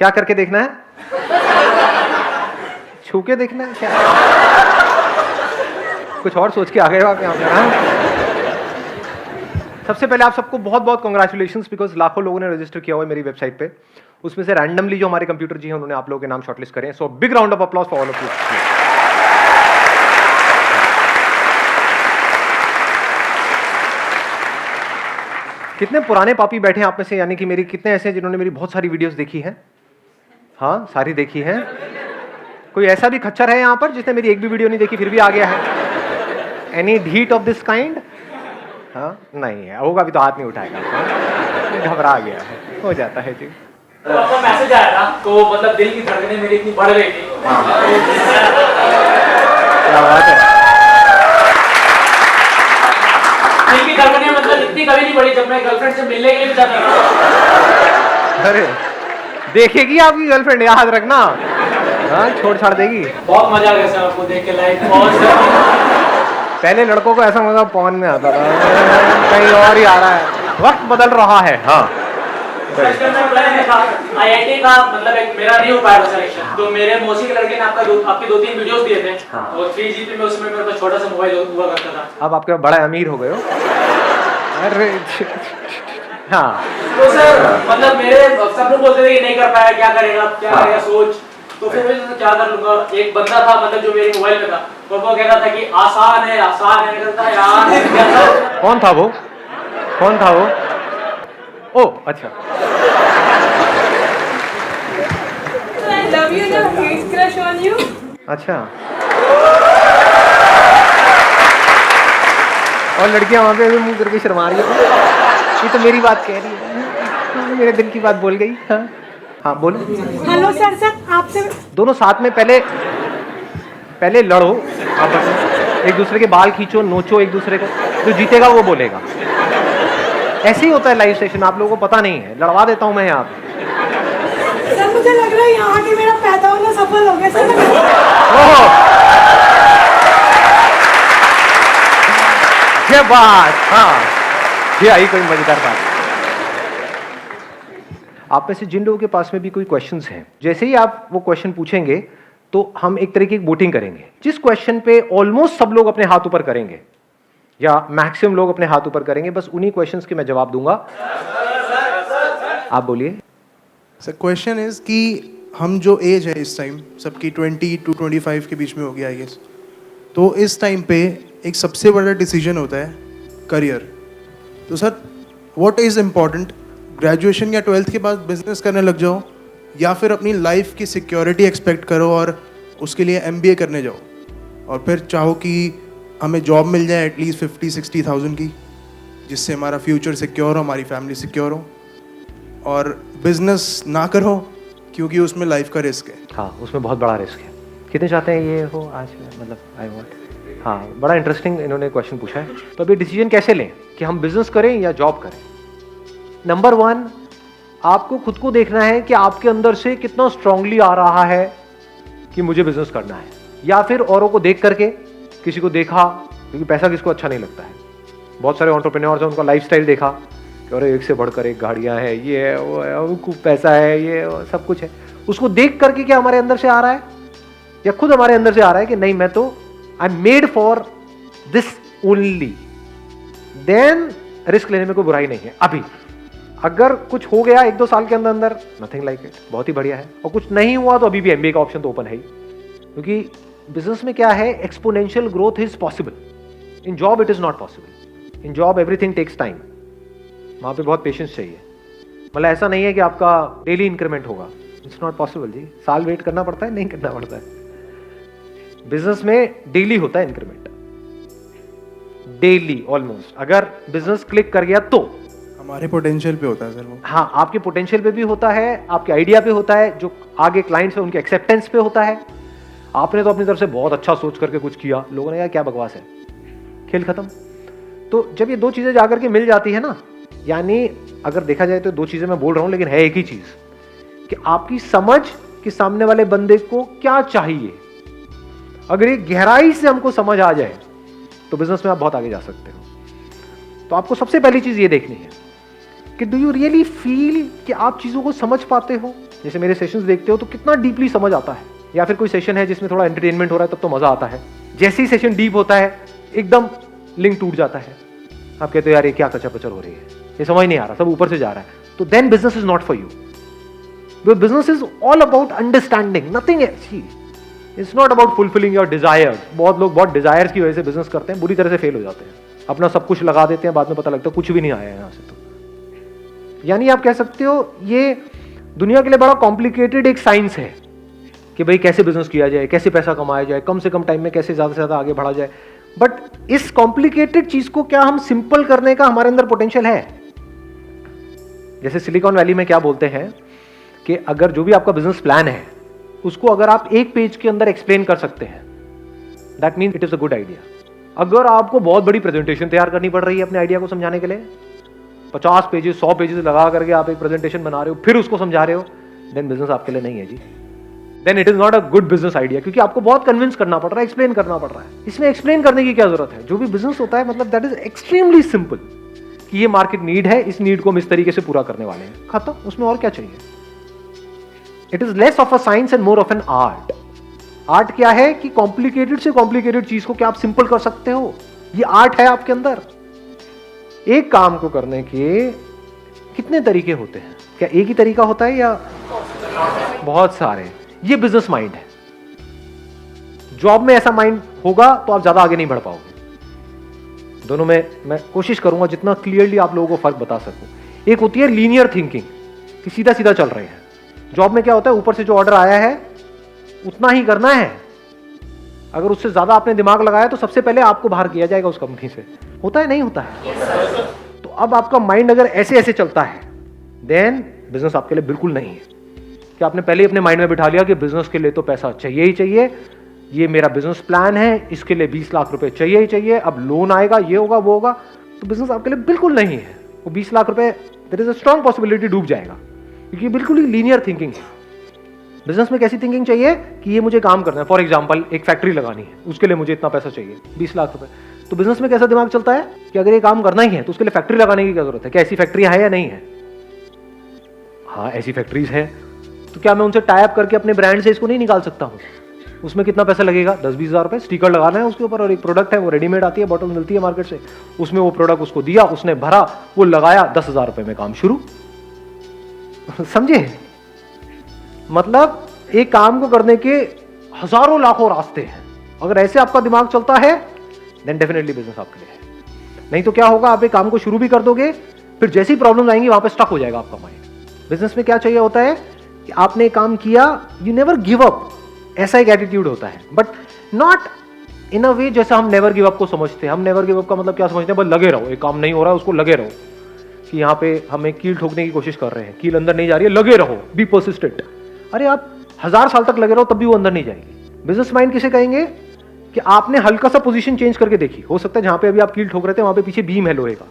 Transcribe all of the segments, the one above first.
क्या करके देखना है? छू के देखना है क्या? कुछ और सोच के आ गए हो आप यहाँ पे? सबसे पहले आप सबको बहुत बहुत कॉन्ग्रेचुलेशंस, बिकॉज लाखों लोगों ने रजिस्टर किया हुआ है मेरी वेबसाइट पे। उसमें से रैंडमली जो हमारे कंप्यूटर जी हैं उन्होंने आप लोगों के नाम शॉर्टलिस्ट करे हैं। So big round of applause for all of you. कितने पुराने पापी बैठे हैं आप में से, यानी कि मेरी कितने ऐसे हैं जिन्होंने मेरी बहुत सारी वीडियोस देखी हैं? हाँ, सारी देखी हैं। कोई ऐसा भी खच्चर है यहाँ पर जिसने मेरी एक भी वीडियो नहीं देखी फिर भी आ गया है? Any doubt of this kind? हाँ, नहीं है, होगा भी तो हाथ नहीं उठाएगा। घबरा गया है, हो जाता है जी। तो आपका मैसेज आया था तो मतलब दिल की धड़कनें मेरी इतनी बढ़ गई थी। क्या बात है। दिल की धड़कनें मतलब इतनी कभी नहीं बढ़ी जब मैं गर्लफ्रेंड से मिलने के लिए भी जाता था। अरे देखेगी आपकी गर्लफ्रेंड, याद रखना। हाँ, छोड़ छाड़ देगी। बहुत मजा आ गया सर आपको देख के लाइव। पहले लड़कों को ऐसा मजा पवन में आता था, कहीं और ही आ रहा है, वक्त बदल रहा है। हाँ, IIT का मतलब एक मेरा नहीं हो पाया सिलेक्शन, तो मेरे मौसी के लड़के ने आपके 2-3 वीडियोस दिए थे। हाँ। और 3GP में उसमें मेरे पास छोटा सा मोबाइल हुआ करता था। अब आपके बड़ा अमीर हो गए हो। अरे हाँ, तो सर मतलब मेरे सब लोग बोलते थे कि नहीं कर पाया, क्या करेगा सोच। तो फिर मैं क्या कर लूंगा। एक बंदा था मतलब जो मेरे मोबाइल में था, तो वो कहता था कि आसान है करता है यार। कौन था वो? ओ अच्छा। I love you ना, huge crush on you. अच्छा, और लड़कियां वहां पे मुंह करके शर्मा रही है। ये तो मेरी बात कह रही है, मेरे दिल की बात बोल गई। हाँ हाँ, बोलो। हेलो सर, आपसे दोनों साथ में पहले लड़ो आपस में, एक दूसरे के बाल खींचो, नोचो एक दूसरे को, जो जीतेगा वो बोलेगा। ऐसे ही होता है लाइव सेशन, आप लोगों को पता नहीं है। लड़वा देता हूं मैं यहाँ पे। सर मुझे लग रहा है यहाँ के मेरा पैदा होना सफल हो गया सर। क्या बात। हाँ, ये आई कोई मजेदार बात। आप में से जिन लोगों के पास में भी कोई क्वेश्चंस हैं, जैसे ही आप वो क्वेश्चन पूछेंगे तो हम एक तरीके की वोटिंग करेंगे। जिस क्वेश्चन पे ऑलमोस्ट सब लोग अपने हाथ ऊपर करेंगे या मैक्सिमम लोग अपने हाथ ऊपर करेंगे, बस उन्हीं क्वेश्चंस के मैं जवाब दूंगा। आप बोलिए। सर क्वेश्चन इज कि हम जो एज है इस टाइम सबकी 20 to 25 के बीच में होगी आई गेस, तो इस टाइम पे एक सबसे बड़ा डिसीजन होता है करियर। तो sir what is important, graduation या 12th के बाद बिजनेस करने लग जाओ, या फिर अपनी लाइफ की सिक्योरिटी एक्सपेक्ट करो और उसके लिए MBA करने जाओ, और फिर चाहो कि हमें जॉब मिल जाए एटलीस्ट 50-60,000 की, जिससे हमारा फ्यूचर सिक्योर हो, हमारी फैमिली सिक्योर हो, और बिजनेस ना करो क्योंकि उसमें लाइफ का रिस्क है। हाँ, उसमें बहुत बड़ा रिस्क है। कितने चाहते हैं ये हो आज, मतलब आई वॉन्ट। हाँ, बड़ा इंटरेस्टिंग इन्होंने क्वेश्चन पूछा है। तो अभी डिसीजन कैसे लें कि हम बिजनेस करें या जॉब करें? नंबर 1, आपको खुद को देखना है कि आपके अंदर से कितना स्ट्रांगली आ रहा है कि मुझे बिजनेस करना है, या फिर औरों को देख करके, किसी को देखा, क्योंकि पैसा किसको अच्छा नहीं लगता है। बहुत सारे एंटरप्रेन्योर्स हैं, उनका लाइफस्टाइल देखा कि अरे एक से बढ़कर एक गाड़ियां हैं, ये है वो है, उनको पैसा है, ये वो, सब कुछ है। उसको देख करके क्या हमारे अंदर से आ रहा है, या खुद हमारे अंदर से आ रहा है कि नहीं, मैं तो I am made for this only, then risk लेने में कोई बुराई नहीं है। अभी अगर कुछ हो गया 1-2 साल के अंदर अंदर, नथिंग लाइक इट, बहुत ही बढ़िया है। और कुछ नहीं हुआ तो अभी भी MBA का ऑप्शन तो ओपन है ही, क्योंकि बिजनेस में क्या है, exponential growth is possible. In job it is not possible. In job everything takes time, वहां पे बहुत पेशेंस चाहिए। मतलब ऐसा नहीं है कि आपका डेली इंक्रीमेंट होगा, इट्स नॉट पॉसिबल जी। साल वेट करना पड़ता है, नहीं करना पड़ता है। बिजनेस में डेली होता है इंक्रीमेंट, डेली ऑलमोस्ट। अगर बिजनेस क्लिक कर गया तो हमारे पोटेंशियल पे होता है सर वो। हाँ, आपके पोटेंशियल पे भी होता है, आपके आइडिया पे होता है, जो आगे क्लाइंट्स है उनके एक्सेप्टेंस पे होता है। आपने तो अपनी तरफ से बहुत अच्छा सोच करके कुछ किया, लोगों ने कहा क्या बकवास है, खेल खत्म। तो जब ये 2 चीजें जाकर के मिल जाती है ना, यानी अगर देखा जाए तो 2 चीजें मैं बोल रहा हूं, लेकिन है एक ही चीज, कि आपकी समझ कि सामने वाले बंदे को क्या चाहिए, अगर ये गहराई से हमको समझ आ जाए तो बिजनेस में आप बहुत आगे जा सकते हो। तो आपको सबसे पहली चीज ये देखनी है कि डू यू रियली फील कि आप चीज़ों को समझ पाते हो? जैसे मेरे सेशंस देखते हो तो कितना डीपली समझ आता है, या फिर कोई सेशन है जिसमें थोड़ा एंटरटेनमेंट हो रहा है तब तो मज़ा आता है, जैसे ही सेशन डीप होता है एकदम लिंक टूट जाता है, आप कहते हो यार ये क्या कचर पचर हो रही है, ये समझ नहीं आ रहा, सब ऊपर से जा रहा है, तो then business is not for you. Business is all about understanding, nothing else. It's not about fulfilling your desire. बहुत लोग बहुत डिजायर्स की वजह से बिजनेस करते हैं, बुरी तरह से फेल हो जाते हैं, अपना सब कुछ लगा देते हैं, बाद में पता लगता है कुछ भी नहीं आया है यहाँ से। तो यानी आप कह सकते हो ये दुनिया के लिए बड़ा कॉम्प्लिकेटेड एक साइंस है कि भाई कैसे बिजनेस किया जाए, कैसे पैसा कमाया जाए, कम से कम टाइम में कैसे ज्यादा से ज्यादा आगे बढ़ा जाए। बट इस कॉम्प्लिकेटेड चीज को क्या हम सिंपल करने का हमारे अंदर पोटेंशियल है? जैसे सिलिकॉन वैली में क्या बोलते हैं कि अगर जो भी आपका बिजनेस प्लान है उसको अगर आप एक पेज के अंदर एक्सप्लेन कर सकते हैं, that means it is a good idea. अगर आपको बहुत बड़ी प्रेजेंटेशन तैयार करनी पड़ रही है अपने आइडिया को समझाने के लिए, 50 पेजेस 100 पेजेस लगा करके आप एक प्रेजेंटेशन बना रहे हो, फिर उसको समझा रहे हो, देन बिजनेस आपके लिए नहीं है जी। Then it is not a good business idea, क्योंकि आपको बहुत कन्विंस करना पड़ रहा है, एक्सप्लेन करना पड़ रहा है। इसमें एक्सप्लेन करने की क्या जरूरत है? जो भी बिजनेस होता है मतलब दैट इज एक्सट्रीमली सिंपल कि ये मार्केट नीड है, इस नीड को हम इस तरीके से पूरा करने वाले हैं, खत्म। उसमें और क्या चाहिए? It is less of a science and more of an art. Art क्या है कि कॉम्प्लिकेटेड से कॉम्प्लिकेटेड चीज को क्या आप सिंपल कर सकते हो, ये आर्ट है आपके अंदर। एक काम को करने के कितने तरीके होते हैं? क्या एक ही तरीका होता है या बहुत सारे? ये बिजनेस माइंड है। जॉब में ऐसा माइंड होगा तो आप ज्यादा आगे नहीं बढ़ पाओगे। दोनों में मैं कोशिश करूंगा जितना क्लियरली आप लोगों को फर्क बता सकूं। एक होती है लीनियर थिंकिंग कि सीधा सीधा चल रहे हैं। जॉब में क्या होता है, ऊपर से जो ऑर्डर आया है उतना ही करना है। अगर उससे ज्यादा आपने दिमाग लगाया तो सबसे पहले आपको बाहर किया जाएगा उस कंपनी से। होता है नहीं होता है? तो अब आपका माइंड अगर ऐसे ऐसे चलता है देन बिजनेस आपके लिए बिल्कुल नहीं है। कि आपने पहले ही अपने माइंड में बिठा लिया कि बिजनेस के लिए तो पैसा चाहिए ही चाहिए, ये मेरा बिजनेस प्लान है, इसके लिए 20 लाख रुपए चाहिए ही चाहिए, अब लोन आएगा, ये होगा वो होगा, तो बिजनेस आपके लिए बिल्कुल नहीं है। वो 20 लाख रुपए there is a strong possibility डूब जाएगा, क्योंकि बिल्कुल ही लीनियर थिंकिंग है। बिजनेस में कैसी थिंकिंग चाहिए कि ये मुझे काम करना है। फॉर एग्जाम्पल एक फैक्ट्री लगानी है, उसके लिए मुझे इतना पैसा चाहिए, 20 लाख रुपए। तो बिजनेस में कैसा दिमाग चलता है कि अगर ये काम करना ही है तो उसके लिए फैक्ट्री लगाने की क्या जरूरत है? क्या ऐसी फैक्ट्री है या नहीं है? हाँ ऐसी फैक्ट्रीज है, तो क्या मैं उनसे टाई अप करके अपने ब्रांड से इसको नहीं निकाल सकता हूँ? उसमें कितना पैसा लगेगा? 10-20 हज़ार रुपए। स्टिकर लगाना है उसके ऊपर, और एक प्रोडक्ट है वो रेडीमेड आती है, बॉटल मिलती है मार्केट से, उसमें वो प्रोडक्ट उसको दिया, उसने भरा, वो लगाया, 10,000 रुपए में काम शुरू। समझे? मतलब एक काम को करने के हजारों लाखों रास्ते हैं। अगर ऐसे आपका दिमाग चलता है देन डेफिनेटली बिजनेस आपके लिए है। नहीं तो क्या होगा, आप एक काम को शुरू भी कर दोगे, फिर जैसी प्रॉब्लम आएंगी वहां पे स्टक हो जाएगा आपका माइंड। बिजनेस में क्या चाहिए होता है कि आपने काम किया, यू नेवर गिव अप, ऐसा एक एटीट्यूड होता है, बट नॉट इन अ वे जैसा हम नेवर गिव अप को समझते हैं। हम नेवर गिव अप का मतलब क्या समझते हैं? बस लगे रहो, एक काम नहीं हो रहा है उसको लगे रहो, कि यहाँ पे हमें कील ठोकने की कोशिश कर रहे हैं, कील अंदर नहीं जा रही है, लगे रहो, बी पर्सिस्टेंट। अरे आप 1000 साल तक लगे रहो तब भी वो अंदर नहीं जाएगी। बिजनेस माइंड किसे कहेंगे कि आपने हल्का सा पोजीशन चेंज करके देखी, हो सकता है जहां पे अभी आप कील ठोक रहे थे वहां पे पीछे बीम है लोहे का,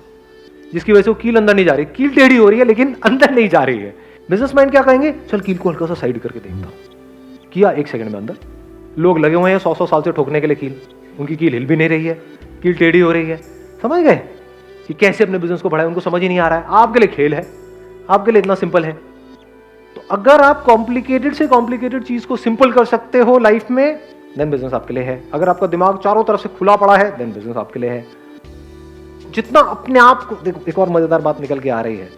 जिसकी वजह से वो कील अंदर नहीं जा रही, कील टेढ़ी हो रही है लेकिन अंदर नहीं जा रही है। बिजनेस माइंड क्या कहेंगे? चल कील को हल्का सा साइड करके देखता, किया 1 सेकंड में अंदर। लोग लगे हुए हैं 100-100 साल से ठोकने के लिए कील, उनकी कील हिल भी नहीं रही है, कील टेढ़ी हो रही है। समझ गए कि कैसे अपने बिजनेस को बढ़ाए? उनको समझ ही नहीं आ रहा है। आपके लिए खेल है, आपके लिए इतना सिंपल है। तो अगर आप कॉम्प्लिकेटेड से कॉम्प्लिकेटेड चीज को सिंपल कर सकते हो लाइफ में, देन बिजनेस आपके लिए है। अगर आपका दिमाग चारों तरफ से खुला पड़ा है देन बिजनेस आपके लिए है। जितना अपने आप को, देखो एक और मजेदार बात निकल के आ रही है,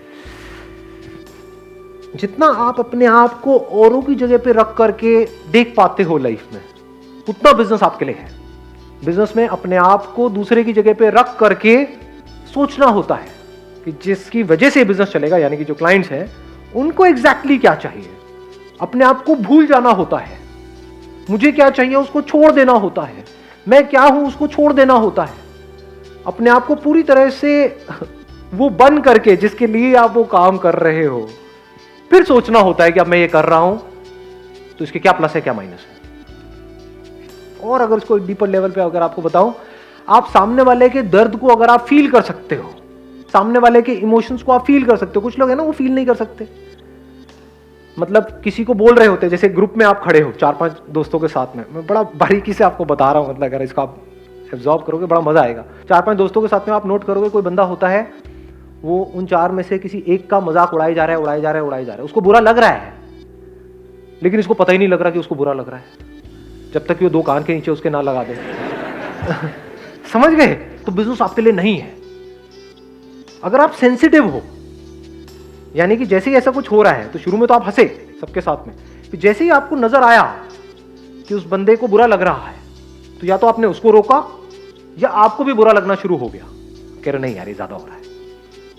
जितना आप अपने आप को औरों की जगह पे रख करके देख पाते हो लाइफ में, उतना बिजनेस आपके लिए है। बिजनेस में अपने आप को दूसरे की जगह पे रख करके सोचना होता है कि जिसकी वजह से बिजनेस चलेगा, यानी कि जो क्लाइंट्स हैं उनको एग्जैक्टली क्या चाहिए। अपने आप को भूल जाना होता है, मुझे क्या चाहिए उसको छोड़ देना होता है, मैं क्या हूं उसको छोड़ देना होता है। अपने आप को पूरी तरह से वो बन करके जिसके लिए आप वो काम कर रहे हो, फिर सोचना होता है कि अब मैं ये कर रहा हूं तो इसके क्या प्लस है क्या माइनस है। और अगर इसको डीपर लेवल पे अगर आपको बताऊं, आप सामने वाले के दर्द को अगर आप फील कर सकते हो, सामने वाले के इमोशंस को आप फील कर सकते हो। कुछ लोग है ना वो फील नहीं कर सकते, मतलब किसी को बोल रहे होते हैं, जैसे ग्रुप में आप खड़े हो 4-5 दोस्तों के साथ में, मैं बड़ा बारीकी से आपको बता रहा हूं, मतलब अगर इसका आप एब्जॉर्ब करोगे बड़ा मजा आएगा। 4-5 दोस्तों के साथ में आप नोट करोगे कोई बंदा होता है, वो उन 4 में से किसी एक का मजाक उड़ाई जा रहा है, उसको बुरा लग रहा है, लेकिन इसको पता ही नहीं लग रहा कि उसको बुरा लग रहा है, जब तक कि वो 2 कान के नीचे उसके ना लगा दे। समझ गए? तो बिजनेस आपके लिए नहीं है। अगर आप सेंसिटिव हो, यानी कि जैसे ही ऐसा कुछ हो रहा है तो शुरू में तो आप हंसे सबके साथ में, फिर जैसे ही आपको नजर आया कि उस बंदे को बुरा लग रहा है, तो या तो आपने उसको रोका या आपको भी बुरा लगना शुरू हो गया, कह रहे नहीं यार ये ज्यादा हो रहा है,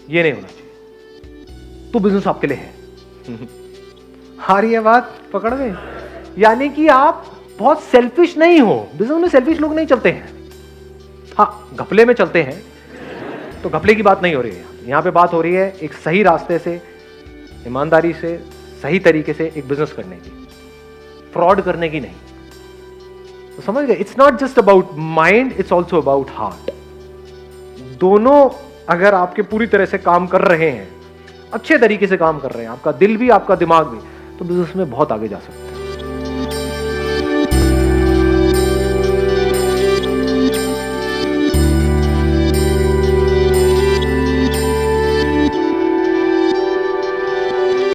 ये नहीं होना चाहिए। तो बिजनेस आपके लिए है। आ रही है बात पकड़ में? यानी कि आप बहुत सेल्फिश नहीं हो। बिजनेस में सेल्फिश लोग नहीं चलते हैं, हाँ घपले में चलते हैं, तो घपले की बात नहीं हो रही है यहाँ पे। बात हो रही है एक सही रास्ते से, ईमानदारी से, सही तरीके से एक बिजनेस करने की, फ्रॉड करने की नहीं। तो समझ गए? It's not just about mind, it's also about heart. दोनों अगर आपके पूरी तरह से काम कर रहे हैं, अच्छे तरीके से काम कर रहे हैं, आपका दिल भी आपका दिमाग भी, तो बिजनेस में बहुत आगे जा सकते हैं।